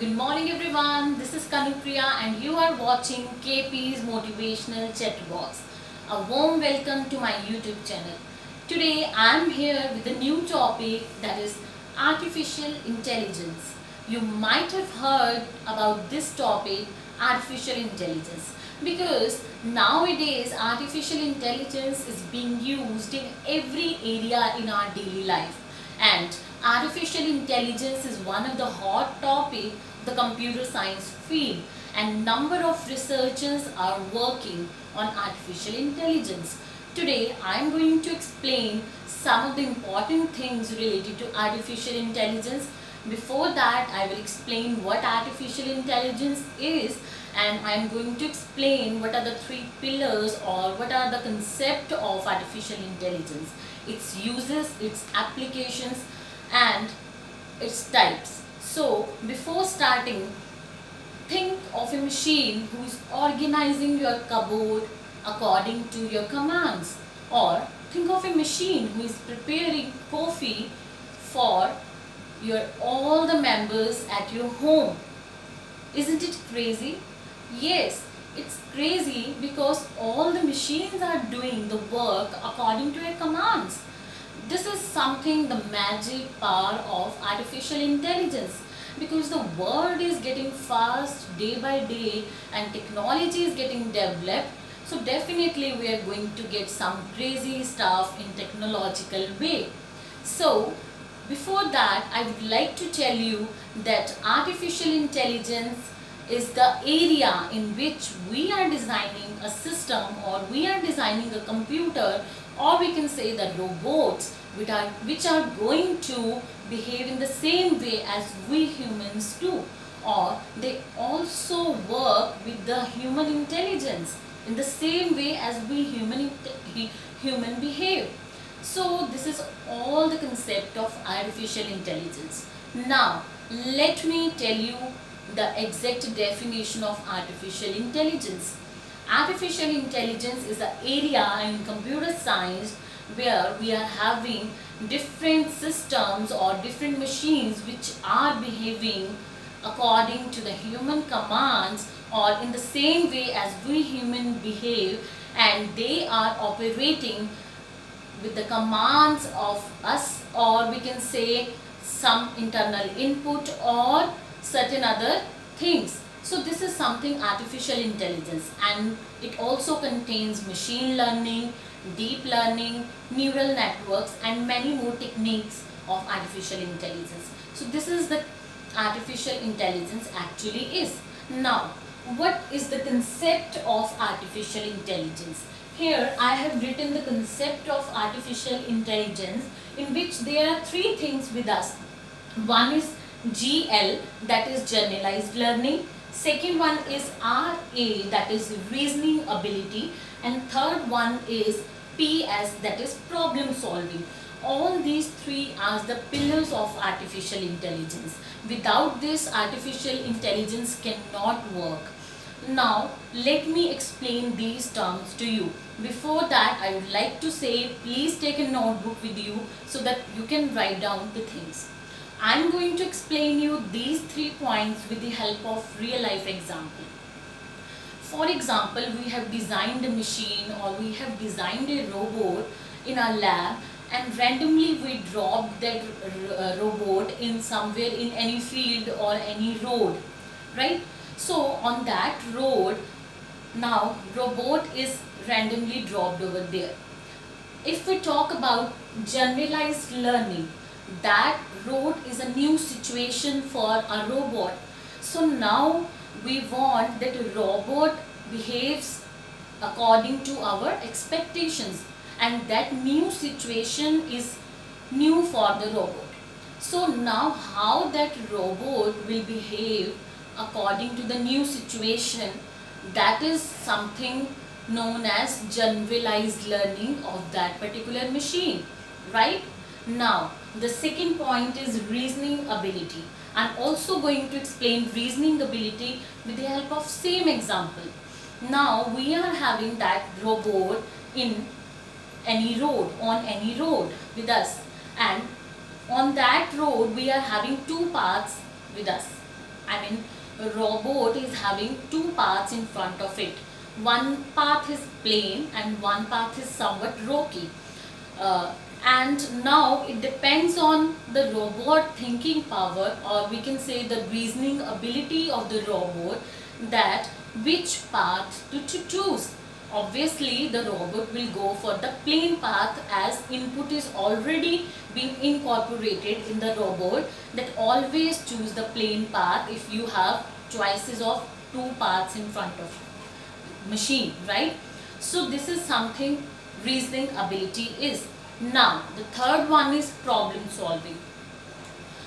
Good morning everyone, this is Kanupriya and you are watching KP's Motivational Chat Box. A warm welcome to my YouTube channel. Today I am here with a new topic, that is Artificial Intelligence. You might have heard about this topic, Artificial Intelligence, because nowadays Artificial Intelligence is being used in every area in our daily life. And artificial intelligence is one of the hot topic of the computer science field, and number of researchers are working on artificial intelligence. Today I am going to explain some of the important things related to artificial intelligence. Before that, I will explain what artificial intelligence is, and I am going to explain what are the three pillars or what are the concept of artificial intelligence, its uses, its applications and its types. So before starting, think of a machine who is organizing your cupboard according to your commands, or think of a machine who is preparing coffee for your all the members at your home. Isn't it crazy? Yes, it's crazy because all the machines are doing the work according to your commands. This is something, the magic power of artificial intelligence, because the world is getting fast day by day and technology is getting developed. So definitely we are going to get some crazy stuff in technological way. So before that, I would like to tell you that artificial intelligence is the area in which we are designing a system, or we are designing a computer, or we can say the robots which are going to behave in the same way as we humans do, or they also work with the human intelligence in the same way as we human behave. So this is all the concept of artificial intelligence. Now let me tell you the exact definition of artificial intelligence. Artificial intelligence is the area in computer science where we are having different systems or different machines which are behaving according to the human commands, or in the same way as we human behave, and they are operating with the commands of us, or we can say some internal input or certain other things. So this is something artificial intelligence, and it also contains machine learning, deep learning, neural networks and many more techniques of artificial intelligence. So this is the artificial intelligence actually is. Now what is the concept of artificial intelligence? Here I have written the concept of artificial intelligence, in which there are three things with us. One is GL, that is generalized learning. Second one is RA, that is reasoning ability. And third one is PS, that is problem solving. All these three are the pillars of artificial intelligence. Without this, artificial intelligence cannot work. Now let me explain these terms to you. Before that, I would like to say, please take a notebook with you so that you can write down the things. I am going to explain you these 3 points with the help of real life example. For example, we have designed a machine, or we have designed a robot in our lab, and randomly we dropped that robot in somewhere in any field or any road, right? So on that road, now robot is randomly dropped over there. If we talk about generalized learning, that road is a new situation for a robot. So now we want that a robot behaves according to our expectations, and that new situation is new for the robot. So now how that robot will behave according to the new situation, that is something known as generalized learning of that particular machine, right? Now the second point is reasoning ability. I'm also going to explain reasoning ability with the help of same example. Now we are having that robot in any road, on any road with us, and on that road we are having two paths with us, I mean, a robot is having two paths in front of it. One path is plain and one path is somewhat rocky. And now it depends on the robot thinking power, or we can say the reasoning ability of the robot, that which path to choose. Obviously the robot will go for the plain path, as input is already being incorporated in the robot, that always choose the plain path if you have choices of two paths in front of machine, right? So this is something reasoning ability is. Now the third one is problem solving.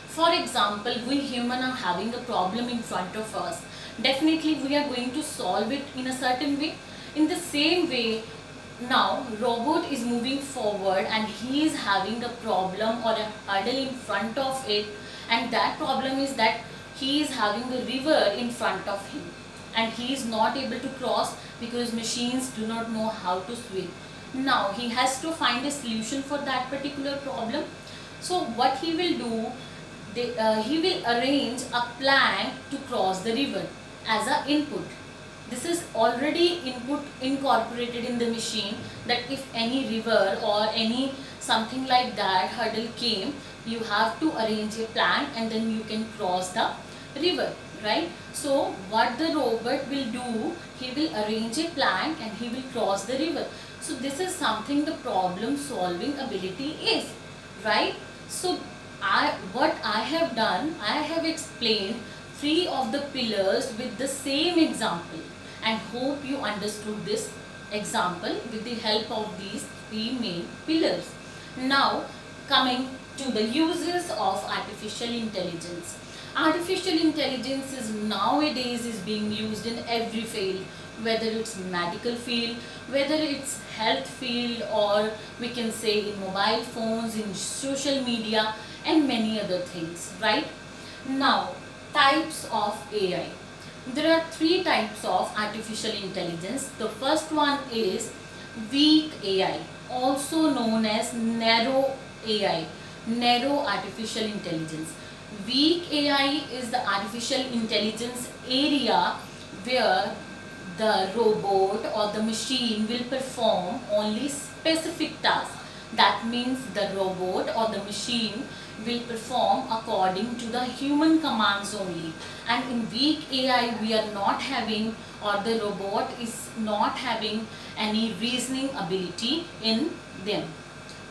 For example, we human are having a problem in front of us. Definitely we are going to solve it in a certain way. In the same way, now robot is moving forward and he is having a problem or a hurdle in front of it, and that problem is that he is having a river in front of him and he is not able to cross because machines do not know how to swim. Now he has to find a solution for that particular problem. So what he will do, he will arrange a plank to cross the river as an input. This is already input incorporated in the machine, that if any river or any something like that hurdle came, you have to arrange a plank and then you can cross the river, right? So what the robot will do, he will arrange a plank and he will cross the river. So this is something the problem solving ability is, right? So what I have done, I have explained three of the pillars with the same example, and hope you understood this example with the help of these three main pillars. Now coming to the uses of artificial intelligence. Artificial intelligence is nowadays is being used in every field, whether it's medical field, whether it's health field, or we can say in mobile phones, in social media and many other things, right? Now, types of AI. There are three types of artificial intelligence. The first one is weak AI, also known as narrow AI, narrow artificial intelligence. Weak AI is the artificial intelligence area where the robot or the machine will perform only specific tasks. That means the robot or the machine will perform according to the human commands only. And in weak AI we are not having, or the robot is not having any reasoning ability in them,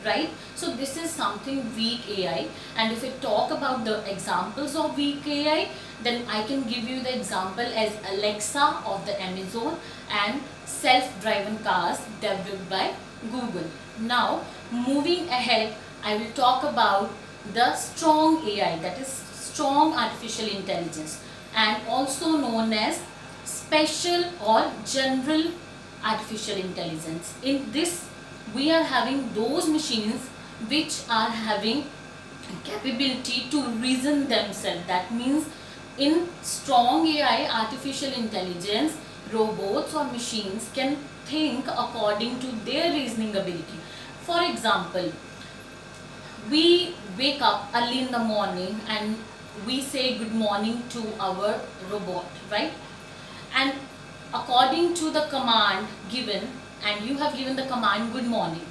right? So this is something weak AI. And if we talk about the examples of weak AI, then I can give you the example as Alexa of the Amazon and self-driven cars developed by Google. Now moving ahead, I will talk about the strong AI, that is strong artificial intelligence, and also known as special or general artificial intelligence. In this we are having those machines which are having capability to reason themselves. That means in strong AI, artificial intelligence, robots or machines can think according to their reasoning ability. For example, we wake up early in the morning and we say good morning to our robot, right? And according to the command given, and you have given the command good morning,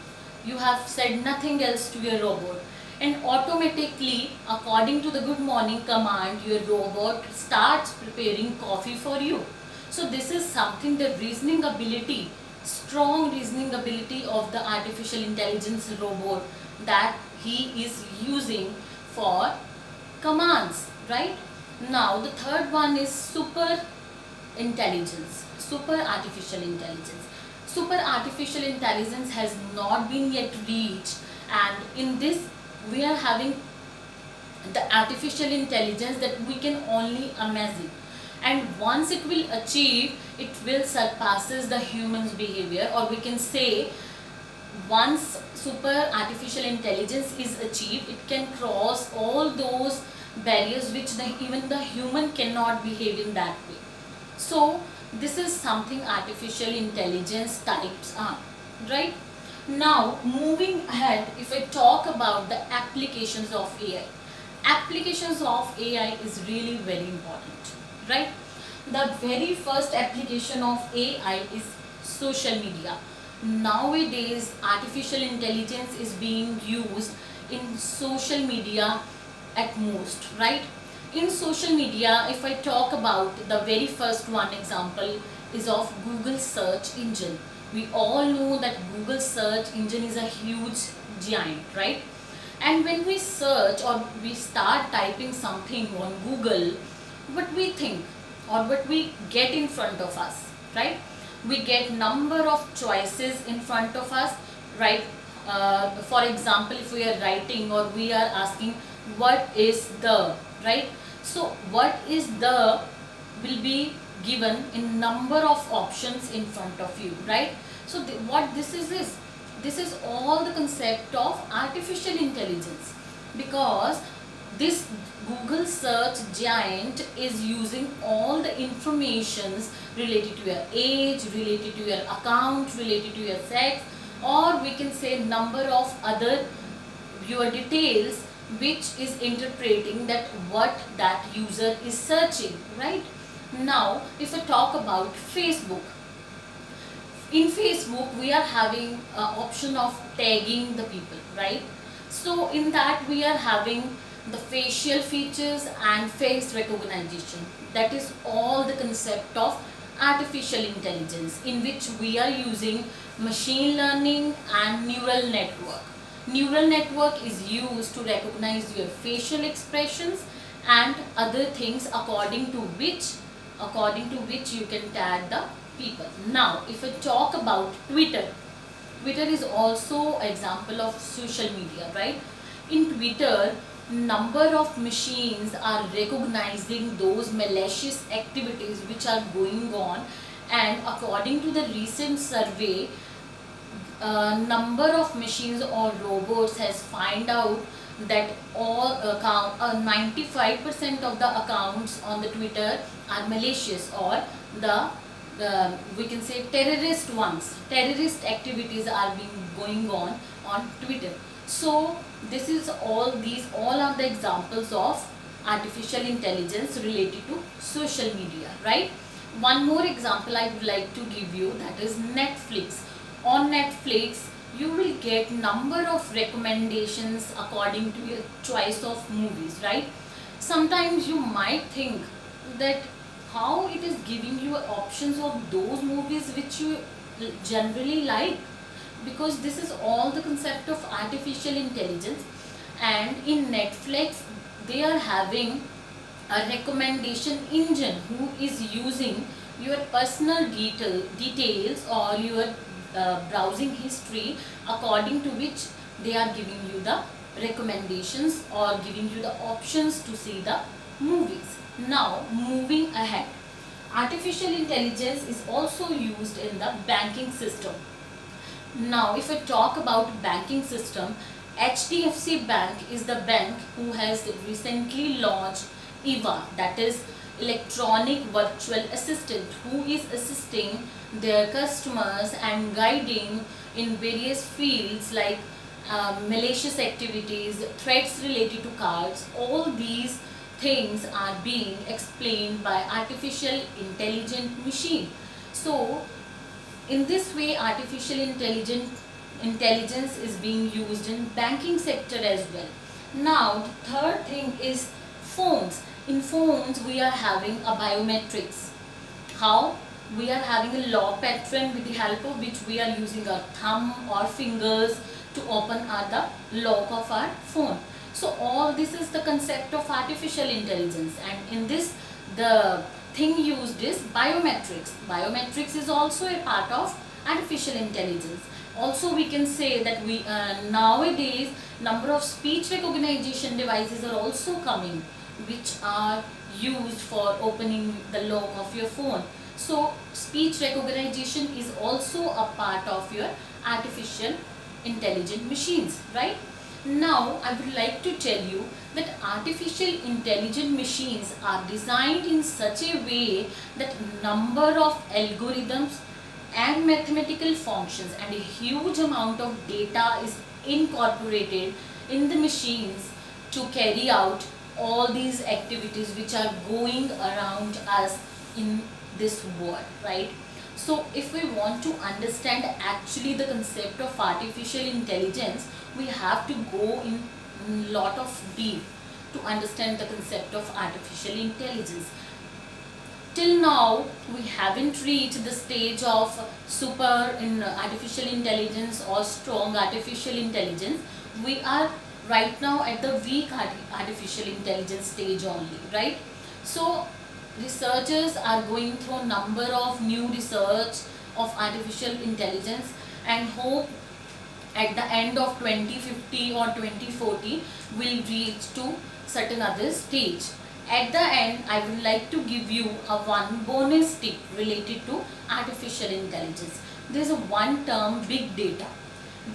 you have said nothing else to your robot, and automatically according to the good morning command your robot starts preparing coffee for you. So this is something, the reasoning ability, strong reasoning ability of the artificial intelligence robot, that he is using for commands, right? Now the third one is super intelligence, super artificial intelligence. Super artificial intelligence has not been yet reached, and in this we are having the artificial intelligence that we can only imagine, and once it will achieve, it will surpasses the human's behavior, or we can say once super artificial intelligence is achieved, it can cross all those barriers which even the human cannot behave in that way. So this is something artificial intelligence types are, right? Now moving ahead, if I talk about the applications of AI. Applications of AI is really very important. right? The very first application of AI is social media. Nowadays, artificial intelligence is being used in social media at most, right? In social media, if I talk about the very first one example is of Google search engine. We all know that Google search engine is a huge giant, right? And when we search or we start typing something on Google, what we think or what we get in front of us, right? We get number of choices in front of us, right? For example, if we are writing or we are asking what is the, right? So what is the will be given in number of options in front of you, right? So what this is this is all the concept of artificial intelligence, because this Google search giant is using all the informations related to your age, related to your account, related to your sex, or we can say number of other your details, which is interpreting that what that user is searching, right? Now if I talk about Facebook, in Facebook we are having option of tagging the people, right? So in that we are having the facial features and face recognition. That is all the concept of artificial intelligence, in which we are using machine learning and neural network. Neural network is used to recognize your facial expressions and other things according to which you can tag the people. Now if I talk about Twitter, Twitter is also example of social media, right? In Twitter, number of machines are recognizing those malicious activities which are going on, and according to the recent survey, number of machines or robots has find out that all 95% of the accounts on the Twitter are malicious, or the we can say terrorist ones. Terrorist activities are being going on Twitter. So this is all are the examples of artificial intelligence related to social media, right? One more example I would like to give you, that is Netflix. On Netflix you will get number of recommendations according to your choice of movies, right? Sometimes you might think that how it is giving you options of those movies which you generally like, because this is all the concept of artificial intelligence. And in Netflix they are having a recommendation engine who is using your personal details or your browsing history, according to which they are giving you the recommendations or giving you the options to see the movies. Now moving ahead, artificial intelligence is also used in the banking system. Now if I talk about banking system, HDFC Bank is the bank who has recently launched EVA, that is electronic virtual assistant, who is assisting their customers and guiding in various fields like malicious activities, threats related to cards. All these things are being explained by artificial intelligent machine. So in this way artificial intelligence is being used in banking sector as well. Now the third thing is phones. In phones we are having a biometrics. How? We are having a lock pattern with the help of which we are using our thumb or fingers to open the lock of our phone. So all this is the concept of artificial intelligence, and in this the thing used is biometrics. Biometrics is also a part of artificial intelligence. Also we can say that we nowadays number of speech recognition devices are also coming, which are used for opening the lock of your phone. So speech recognition is also a part of your artificial intelligent machines, right? Now I would like to tell you that artificial intelligent machines are designed in such a way that number of algorithms and mathematical functions and a huge amount of data is incorporated in the machines to carry out all these activities which are going around us in this world, right? So if we want to understand actually the concept of artificial intelligence, we have to go in lot of deep to understand the concept of artificial intelligence. Till now we haven't reached the stage of super in artificial intelligence or strong artificial intelligence. We are right now at the weak artificial intelligence stage only, right? So researchers are going through a number of new research of artificial intelligence, and hope at the end of 2050 or 2040 will reach to certain other stage. At the end, I would like to give you a one bonus tip related to artificial intelligence. There is a one term, big data.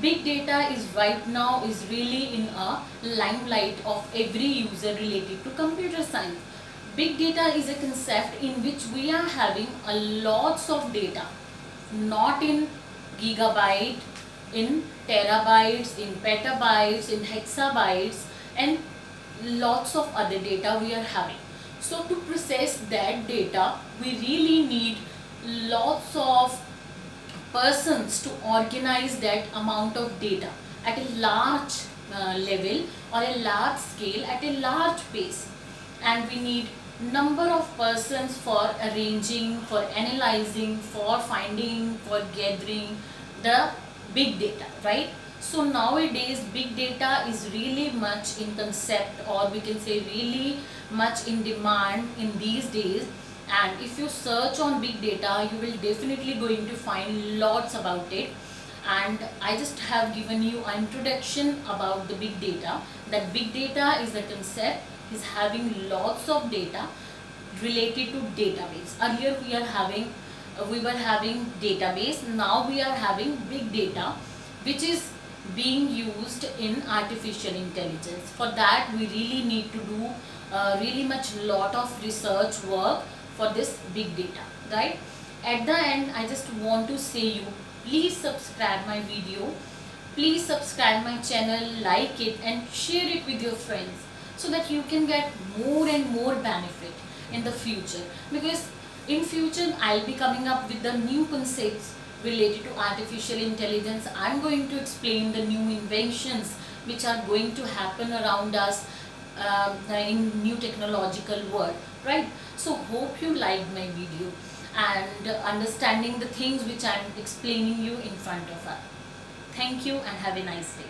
Big data is right now is really in a limelight of every user related to computer science. Big data is a concept in which we are having a lots of data, not in gigabyte, in terabytes, in petabytes, in hexabytes, and lots of other data we are having. So to process that data, we really need lots of persons to organize that amount of data at a large level or a large scale at a large pace, and we need number of persons for arranging, for analyzing, for finding, for gathering the big data, right? So nowadays big data is really much in concept, or we can say really much in demand in these days. And if you search on big data, you will definitely going to find lots about it. And I just have given you an introduction about the big data, that big data is a concept, is having lots of data related to database. Earlier we were having database, now we are having big data, which is being used in artificial intelligence. For that we really need to do really much lot of research work for this big data, right? At the end, I just want to say you, please subscribe my video, please subscribe my channel, like it and share it with your friends, so that you can get more and more benefit in the future. Because in future I'll be coming up with the new concepts related to artificial intelligence. I'm going to explain the new inventions which are going to happen around us in new technological world, right? So hope you liked my video and understanding the things which I'm explaining you in front of us. Thank you and have a nice day.